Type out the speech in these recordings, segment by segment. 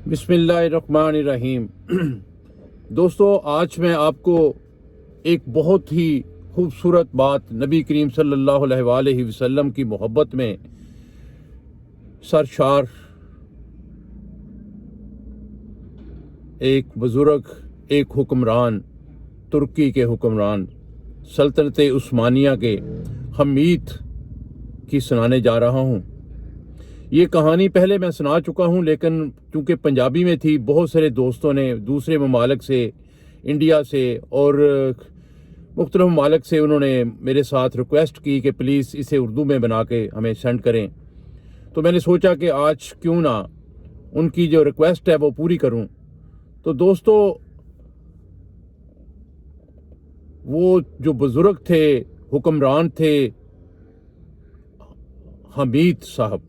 बिस्मिल्लाहिर्रहमानिर्रहीम। दोस्तों, आज मैं आपको एक बहुत ही खूबसूरत बात नबी करीम सल्लल्लाहु अलैहि वसल्लम की मोहब्बत में सरशार एक बुजुर्ग, एक हुक्मरान, तुर्की के हुक्मरान, सल्तनत उस्मानिया के हमीद की सुनाने जा रहा हूँ। ये कहानी पहले मैं सुना चुका हूँ, लेकिन क्योंकि पंजाबी में थी, बहुत सारे दोस्तों ने दूसरे ममालिक से, इंडिया से और मुख्तलिफ ममालिक से उन्होंने मेरे साथ रिक्वेस्ट की कि प्लीज़ इसे उर्दू में बना के हमें सेंड करें। तो मैंने सोचा कि आज क्यों ना उनकी जो रिक्वेस्ट है वो पूरी करूं। तो दोस्तों, वो जो बुज़ुर्ग थे, हुक्मरान थे, हमीद साहब,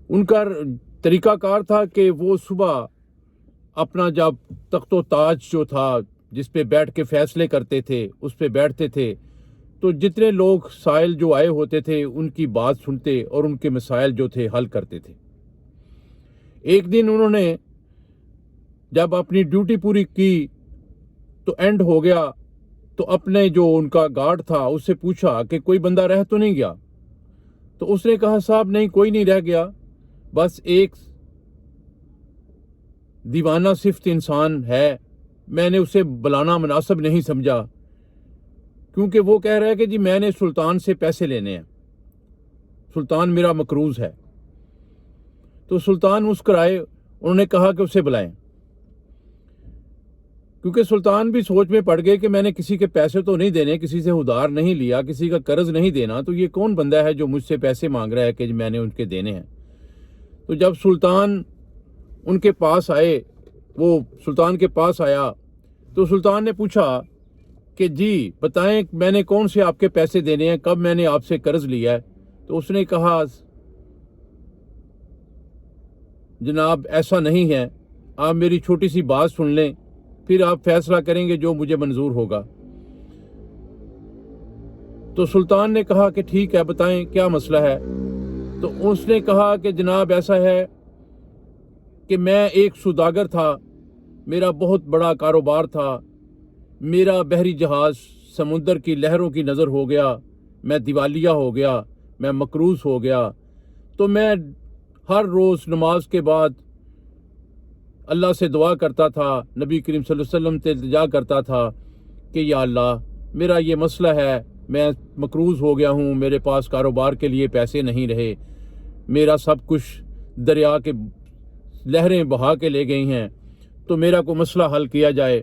उनका तरीक़ाकार था कि वो सुबह अपना जब तख्तो ताज जो था जिस पे बैठ के फ़ैसले करते थे उस पे बैठते थे, तो जितने लोग साइल जो आए होते थे उनकी बात सुनते और उनके मसाइल जो थे हल करते थे। एक दिन उन्होंने जब अपनी ड्यूटी पूरी की तो एंड हो गया, तो अपने जो उनका गार्ड था उससे पूछा कि कोई बंदा रह तो नहीं गया। तो उसने कहा, साहब नहीं, कोई नहीं रह गया, बस एक दीवाना सिफ्त इंसान है, मैंने उसे बुलाना मुनासिब नहीं समझा, क्योंकि वो कह रहा है कि जी मैंने सुल्तान से पैसे लेने हैं, सुल्तान मेरा मकरूज है। तो सुल्तान मुस्कुराए, उन्होंने कहा कि उसे बुलाएं, क्योंकि सुल्तान भी सोच में पड़ गए कि मैंने किसी के पैसे तो नहीं देने, किसी से उधार नहीं लिया, किसी का कर्ज नहीं देना, तो ये कौन बंदा है जो मुझसे पैसे मांग रहा है कि मैंने उनके देने हैं। तो जब सुल्तान उनके पास आए, वो सुल्तान के पास आया, तो सुल्तान ने पूछा कि जी बताएं मैंने कौन से आपके पैसे देने हैं, कब मैंने आपसे कर्ज लिया है। तो उसने कहा, जनाब ऐसा नहीं है, आप मेरी छोटी सी बात सुन लें, फिर आप फैसला करेंगे जो मुझे मंजूर होगा। तो सुल्तान ने कहा कि ठीक है, बताएं क्या मसला है। तो उसने कहा कि जनाब ऐसा है कि मैं एक सौदागर था, मेरा बहुत बड़ा कारोबार था, मेरा बहरी जहाज़ समुंदर की लहरों की नज़र हो गया, मैं दिवालिया हो गया, मैं मकरूज़ हो गया। तो मैं हर रोज़ नमाज के बाद अल्लाह से दुआ करता था, नबी करीम सल्लल्लाहु अलैहि वसल्लम से इल्तिजा करता था कि या अल्लाह, मेरा ये मसला है, मैं मकरूज़ हो गया हूँ, मेरे पास कारोबार के लिए पैसे नहीं रहे, मेरा सब कुछ दरिया के लहरें बहा के ले गई हैं, तो मेरा कोई मसला हल किया जाए।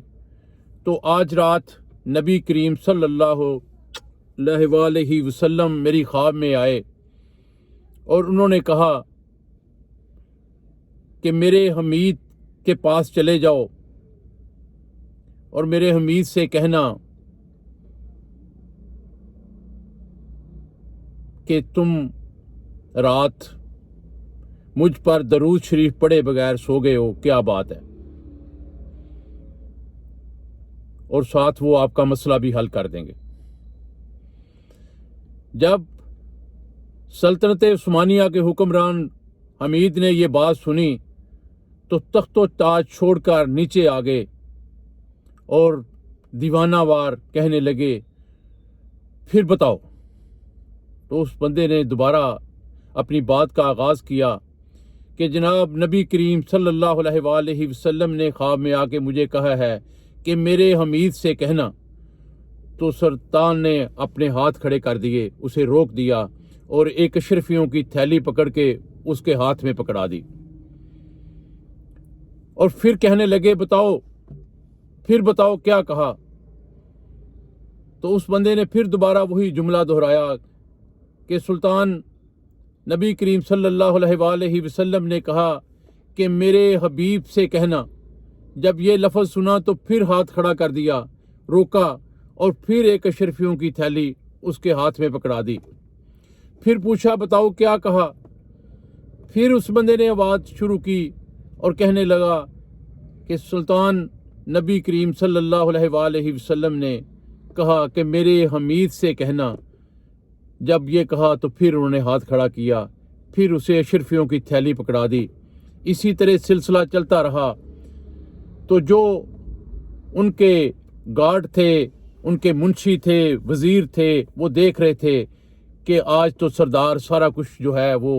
तो आज रात नबी करीम सल्लल्लाहु अलैहि वसल्लम मेरी ख्वाब में आए और उन्होंने कहा कि मेरे हमीद के पास चले जाओ और मेरे हमीद से कहना कि तुम रात मुझ पर दरूद शरीफ पढ़े बगैर सो गए हो, क्या बात है, और साथ वो आपका मसला भी हल कर देंगे। जब सल्तनत उस्मानिया के हुक्मरान हमीद ने ये बात सुनी तो तख्तो ताज छोड़कर नीचे आ गए और दीवानावार कहने लगे, फिर बताओ। तो उस बंदे ने दोबारा अपनी बात का आगाज़ किया कि जनाब नबी करीम सल्लल्लाहु अलैहि वसल्लम ने ख्वाब में आके मुझे कहा है कि मेरे हमीद से कहना। तो सुल्तान ने अपने हाथ खड़े कर दिए, उसे रोक दिया और एक अशरफियों की थैली पकड़ के उसके हाथ में पकड़ा दी और फिर कहने लगे, बताओ, फिर बताओ क्या कहा। तो उस बंदे ने फिर दोबारा वही जुमला दोहराया कि सुल्तान, नबी करीम सल्लल्लाहु अलैहि वसल्लम ने कहा कि मेरे हबीब से कहना। जब ये लफ्ज़ सुना तो फिर हाथ खड़ा कर दिया, रोका और फिर एक अशरफियों की थैली उसके हाथ में पकड़ा दी। फिर पूछा, बताओ क्या कहा। फिर उस बंदे ने आवाज़ शुरू की और कहने लगा कि सुल्तान, नबी करीम सल्लल्लाहु अलैहि वसल्लम ने कहा कि मेरे हमीद से कहना। जब ये कहा तो फिर उन्होंने हाथ खड़ा किया, फिर उसे अशरफियों की थैली पकड़ा दी। इसी तरह सिलसिला चलता रहा। तो जो उनके गार्ड थे, उनके मुंशी थे, वज़ीर थे, वो देख रहे थे कि आज तो सरदार सारा कुछ जो है वो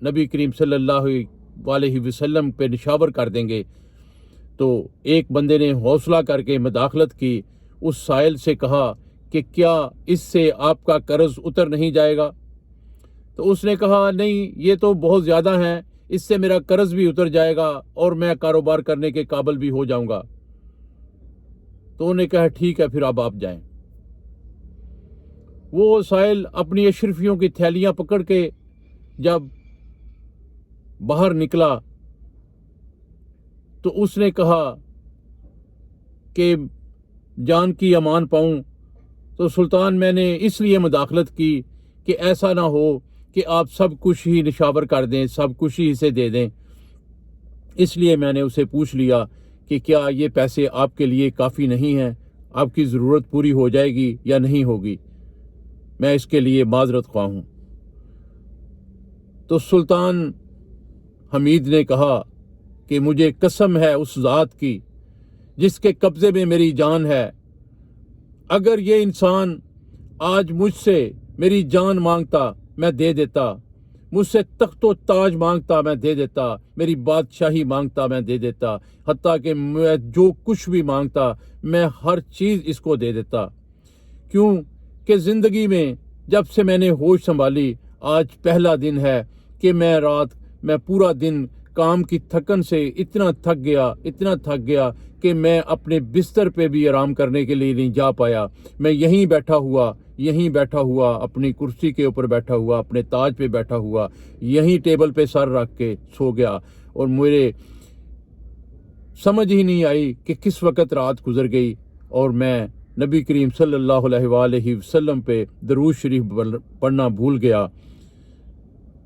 नबी करीम सल्लल्लाहु अलैहि वसल्लम पे निशावर कर देंगे। तो एक बंदे ने हौसला करके मदाखलत की, उस साइल से कहा कि क्या इससे आपका कर्ज उतर नहीं जाएगा? तो उसने कहा नहीं, ये तो बहुत ज़्यादा हैं, इससे मेरा कर्ज भी उतर जाएगा और मैं कारोबार करने के काबिल भी हो जाऊंगा। तो उन्होंने कहा ठीक है, फिर अब आप जाएं। वो साइल अपनी अशरफियों की थैलियां पकड़ के जब बाहर निकला तो उसने कहा कि जान की अमान पाऊं। तो सुल्तान, मैंने इसलिए मुदाखलत की कि ऐसा ना हो कि आप सब कुछ ही निशावर कर दें, सब कुछ ही इसे दे दें। इसलिए मैंने उसे पूछ लिया कि क्या ये पैसे आपके लिए काफ़ी नहीं हैं, आपकी ज़रूरत पूरी हो जाएगी या नहीं होगी, मैं इसके लिए माजरत ख्वाह हूँ। तो सुल्तान हमीद ने कहा कि मुझे कसम है उस ज़ात की जिसके कब्ज़े में मेरी जान है, अगर ये इंसान आज मुझसे मेरी जान मांगता मैं दे देता, मुझसे तख्तो ताज मांगता मैं दे देता, मेरी बादशाही मांगता मैं दे देता, हत्ता कि मैं जो कुछ भी मांगता मैं हर चीज़ इसको दे देता। क्यों कि ज़िंदगी में जब से मैंने होश संभाली, आज पहला दिन है कि मैं पूरा दिन काम की थकन से इतना थक गया कि मैं अपने बिस्तर पे भी आराम करने के लिए नहीं जा पाया। मैं यहीं बैठा हुआ अपनी कुर्सी के ऊपर बैठा हुआ, अपने ताज पे बैठा हुआ, यहीं टेबल पे सर रख के सो गया और मुझे समझ ही नहीं आई कि किस वक़्त रात गुजर गई और मैं नबी करीम सल्लल्लाहु अलैहि वसल्लम पे दरूद शरीफ पढ़ना भूल गया।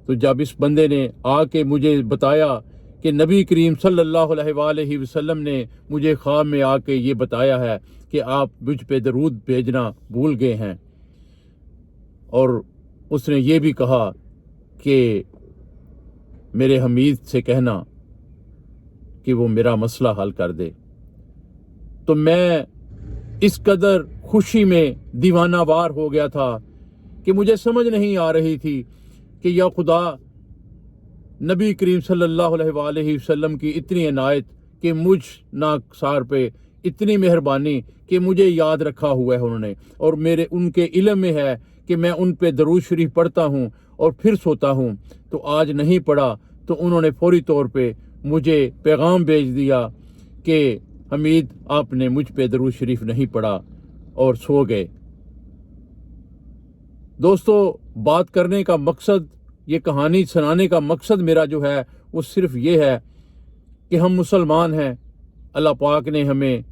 तो जब इस बंदे ने आके मुझे बताया कि नबी करीम सल्लल्लाहु अलैहि वसल्लम ने मुझे ख्वाब में आके ये बताया है कि आप मुझ पे दरूद भेजना भूल गए हैं, और उसने ये भी कहा कि मेरे हमीद से कहना कि वो मेरा मसला हल कर दे। तो मैं इस कदर खुशी में दीवानावार हो गया था कि मुझे समझ नहीं आ रही थी कि या खुदा, नबी करीम सल्लल्लाहु अलैहि वसल्लम की इतनी इनायत कि मुझ नाकसार पे इतनी मेहरबानी कि मुझे याद रखा हुआ है उन्होंने, और मेरे उनके इल्म में है कि मैं उन पे दरूद शरीफ पढ़ता हूँ और फिर सोता हूँ। तो आज नहीं पढ़ा तो उन्होंने फौरी तौर पे मुझे पैगाम भेज दिया कि हमीद, आपने मुझ पे दरूद शरीफ नहीं पढ़ा, और सो गए। दोस्तों, बात करने का मकसद, ये कहानी सुनाने का मकसद मेरा जो है वो सिर्फ ये है कि हम मुसलमान हैं। अल्लाह पाक ने हमें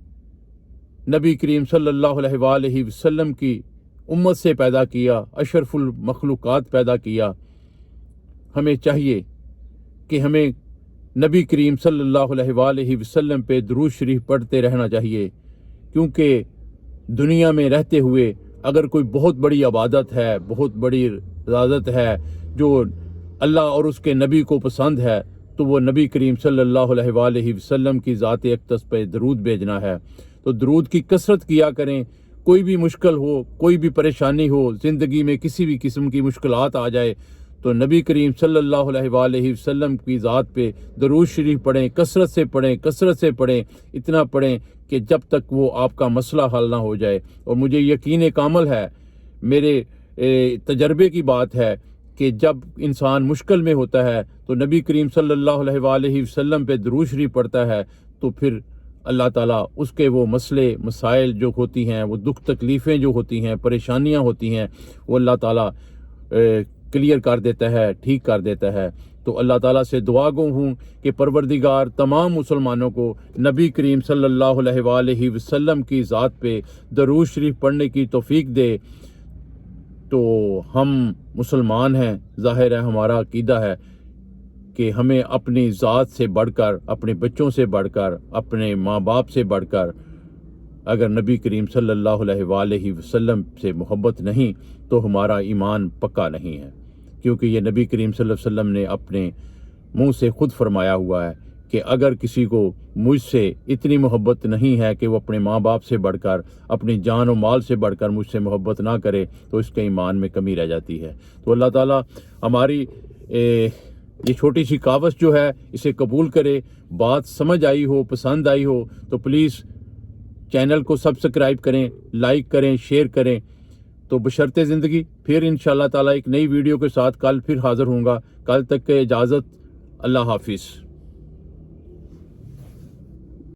नबी करीम सल्लल्लाहु अलैहि वसल्लम की उम्मत से पैदा किया, अशरफुल मखलूक़ात पैदा किया। हमें चाहिए कि हमें नबी करीम सल्लल्लाहु अलैहि वसल्लम पे दरूद शरीफ पढ़ते रहना चाहिए, क्योंकि दुनिया में रहते हुए अगर कोई बहुत बड़ी इबादत है, बहुत बड़ी इबादत है जो अल्लाह और उसके नबी को पसंद है, तो वो नबी करीम सल्लल्लाहु अलैहि वसल्लम की ज़ात अक़दस पे दरूद भेजना है। तो दरूद की कसरत किया करें। कोई भी मुश्किल हो, कोई भी परेशानी हो, ज़िंदगी में किसी भी किस्म की मुश्किलात आ जाए, तो नबी करीम सल्लल्लाहु अलैहि वसल्लम की ज़ात पे दरूद शरीफ पढ़ें, कसरत से पढ़ें, इतना पढ़ें कि जब तक वो आपका मसला हल ना हो जाए। और मुझे यकीन कामिल है, मेरे तजर्बे की बात है कि जब इंसान मुश्किल में होता है तो नबी करीम सल्लल्लाहु अलैहि वसल्लम पे दरूद शरीफ पढ़ता है, तो फिर अल्लाह ताला उसके वो मसले मसाइल जो होती हैं, वो दुख तकलीफ़ें जो होती हैं, परेशानियां होती हैं, वो अल्लाह ताला क्लियर कर देता है, ठीक कर देता है। तो अल्लाह ताला से दुआ गो हूँ कि परवरदिगार तमाम मुसलमानों को नबी करीम सल्लल्लाहु अलैहि वसल्लम की ज़ात पे दरूद शरीफ पढ़ने की तौफीक दे। तो हम मुसलमान हैं, ज़ाहिर है हमारा अकीदा है कि हमें अपनी ज़ात से बढ़कर, अपने बच्चों से बढ़कर, अपने माँ बाप से बढ़कर अगर नबी करीम सल्लल्लाहु अलैहि वसल्लम से मोहब्बत नहीं तो हमारा ईमान पक्का नहीं है, क्योंकि ये नबी करीम सल्लल्लाहु अलैहि वसल्लम ने अपने منہ سے خود فرمایا ہوا ہے کہ اگر کسی کو مجھ سے اتنی محبت نہیں ہے کہ وہ اپنے ماں باپ سے بڑھ کر، اپنی جان و مال سے بڑھ کر مجھ سے محبت نہ کرے تو اس کے ایمان میں کمی رہ جاتی ہے۔ تو اللہ تعالیٰ ہماری یہ چھوٹی سی کاوش جو ہے اسے قبول کرے۔ بات سمجھ آئی ہو، پسند آئی ہو تو پلیز چینل کو سبسکرائب کریں، لائک کریں، شیئر کریں۔ تو بشرط زندگی پھر انشاءاللہ تعالیٰ ایک نئی ویڈیو کے ساتھ کل پھر حاضر ہوں گا۔ کل تک کے اجازت، اللہ حافظ۔